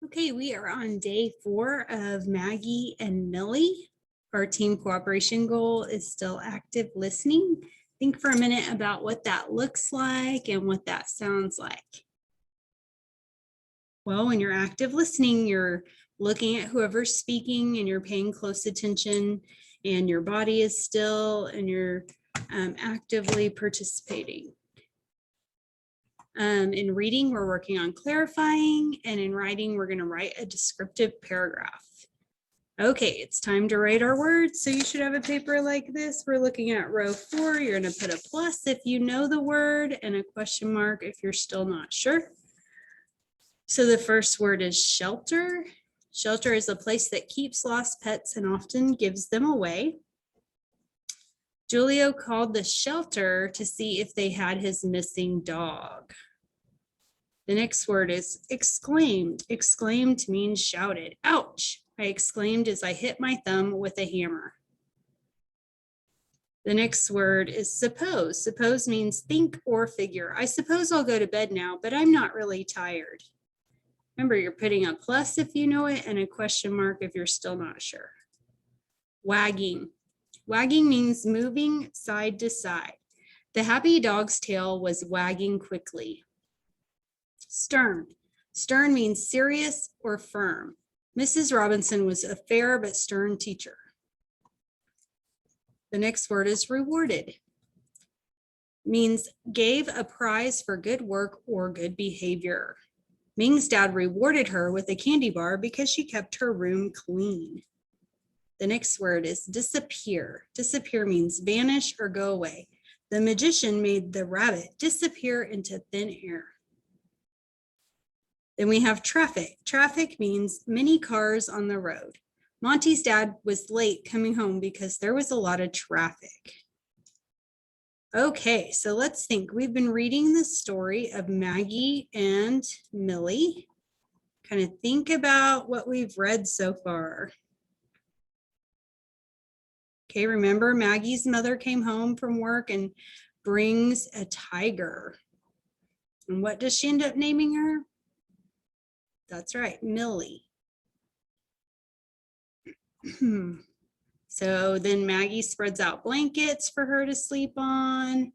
Okay, we are on day 4 of Maggie and Millie. Our team cooperation goal is still active listening. Think for a minute about what that looks like and what that sounds like. Well, when you're active listening, you're looking at whoever's speaking and you're paying close attention and your body is still and you're actively participating. In reading, we're working on clarifying, and in writing, we're going to write a descriptive paragraph. Okay, it's time to write our words. So you should have a paper like this. We're looking at row 4. You're going to put a plus if you know the word and a question mark if you're still not sure. So the first word is shelter. Shelter is a place that keeps lost pets and often gives them away. Julio called the shelter to see if they had his missing dog. The next word is exclaimed. Exclaimed means shouted. Ouch! I exclaimed as I hit my thumb with a hammer. The next word is suppose. Suppose means think or figure. I suppose I'll go to bed now, but I'm not really tired. Remember, you're putting a plus if you know it and a question mark if you're still not sure. Wagging. Wagging means moving side to side. The happy dog's tail was wagging quickly. Stern. Stern means serious or firm. Mrs. Robinson was a fair but stern teacher. The next word is rewarded. Means gave a prize for good work or good behavior. Ming's dad rewarded her with a candy bar because she kept her room clean. The next word is disappear. Disappear means vanish or go away. The magician made the rabbit disappear into thin air. Then we have traffic. Traffic means many cars on the road. Monty's dad was late coming home because there was a lot of traffic. Okay, so let's think. We've been reading the story of Maggie and Millie. Kind of think about what we've read so far. Okay, remember Maggie's mother came home from work and brings a tiger. And what does she end up naming her? That's right, Millie. So then Maggie spreads out blankets for her to sleep on,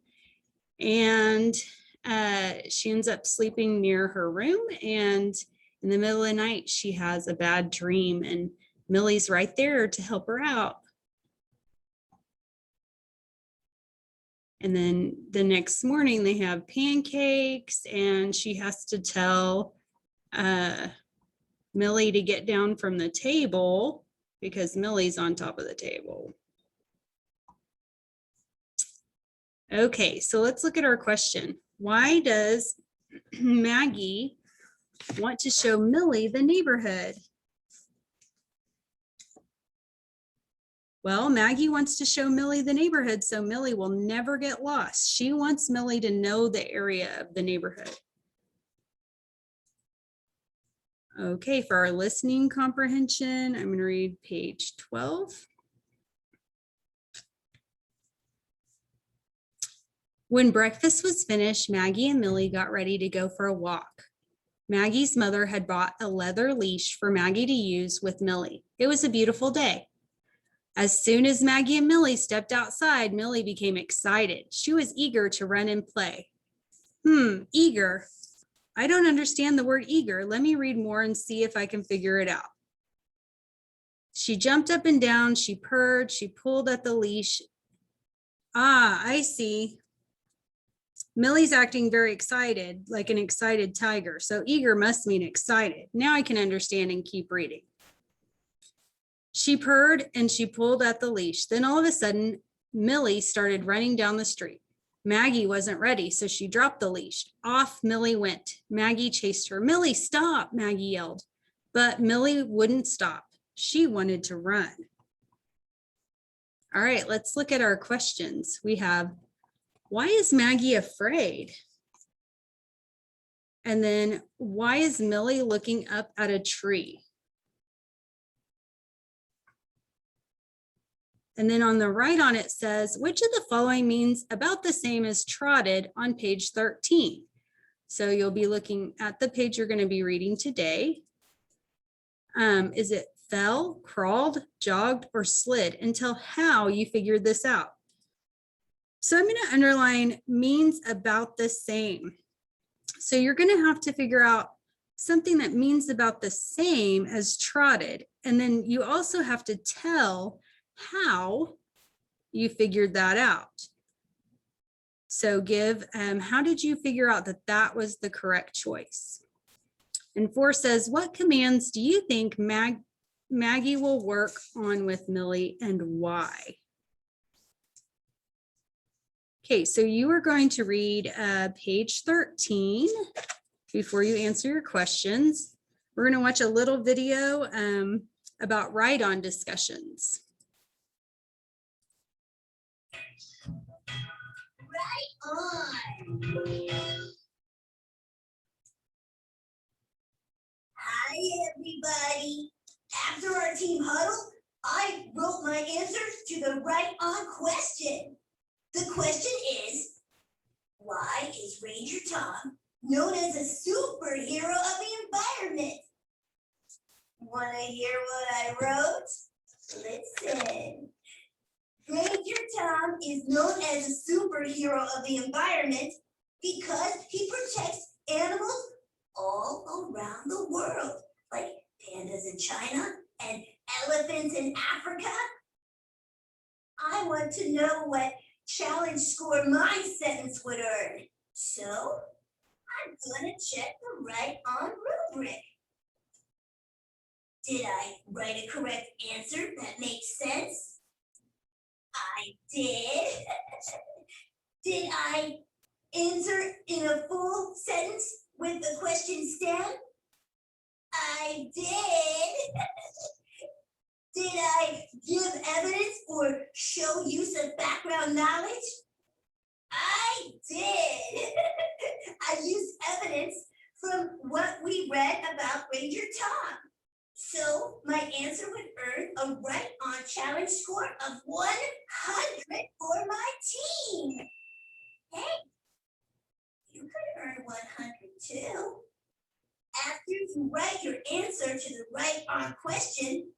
and she ends up sleeping near her room, and in the middle of the night she has a bad dream and Millie's right there to help her out. And then the next morning they have pancakes and she has to tell Millie to get down from the table because Millie's on top of the table. Okay, so let's look at our question. Why does Maggie want to show Millie the neighborhood? Well, Maggie wants to show Millie the neighborhood so Millie will never get lost. She wants Millie to know the area of the neighborhood. Okay, for our listening comprehension, I'm going to read page 12. When breakfast was finished, Maggie and Millie got ready to go for a walk. Maggie's mother had bought a leather leash for Maggie to use with Millie. It was a beautiful day. As soon as Maggie and Millie stepped outside, Millie became excited. She was eager to run and play. Eager. I don't understand the word eager. Let me read more and see if I can figure it out. She jumped up and down. She purred. She pulled at the leash. Ah, I see. Millie's acting very excited, like an excited tiger. So eager must mean excited. Now I can understand and keep reading. She purred and she pulled at the leash. Then all of a sudden, Millie started running down the street. Maggie wasn't ready, so she dropped the leash. Off Millie went. Maggie chased her. Millie, stop, Maggie yelled. But Millie wouldn't stop. She wanted to run. All right, let's look at our questions. We have, why is Maggie afraid? And then, why is Millie looking up at a tree? And then on the right on it says, which of the following means about the same as trotted on page 13? So you'll be looking at the page you're going to be reading today. Is it fell, crawled, jogged, or slid? And tell how you figured this out. So I'm going to underline means about the same. So you're going to have to figure out something that means about the same as trotted. And then you also have to tell how you figured that out. So give, how did you figure out that that was the correct choice? And 4 says, what commands do you think Maggie will work on with Millie and why? Okay, so you are going to read page 13 before you answer your questions. We're going to watch a little video about ride-on discussions. Right on. Hi, everybody. After our team huddle, I wrote my answers to the right on question. The question is, why is Ranger Tom known as a superhero of the environment? Want to hear what I wrote? Listen. Ranger Tom is known as a superhero of the environment because he protects animals all around the world, like pandas in China and elephants in Africa. I want to know what challenge score my sentence would earn. So I'm gonna check the right on rubric. Did I write a correct answer that makes sense? I did. Did I answer in a full sentence with the question stem? I did. Did I give evidence or show use of background knowledge? I did. I used evidence from what we read about Ranger Tom. So my answer would earn a right on challenge score of 100 for my team. Hey, you could earn 100 too. After you write your answer to the right on question,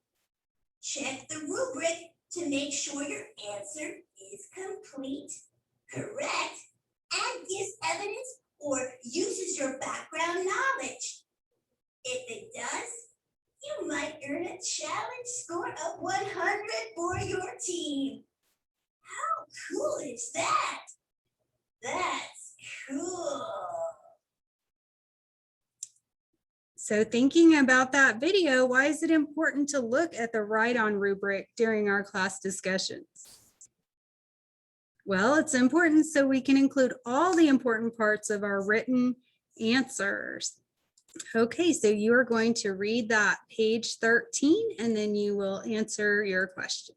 check the rubric to make sure your answer is complete, correct, and gives evidence or uses your background knowledge. If it does, you might earn a challenge score of 100 for your team. How cool is that? That's cool. So thinking about that video, why is it important to look at the write-on rubric during our class discussions? Well, it's important so we can include all the important parts of our written answers. Okay, so you are going to read that page 13 and then you will answer your questions.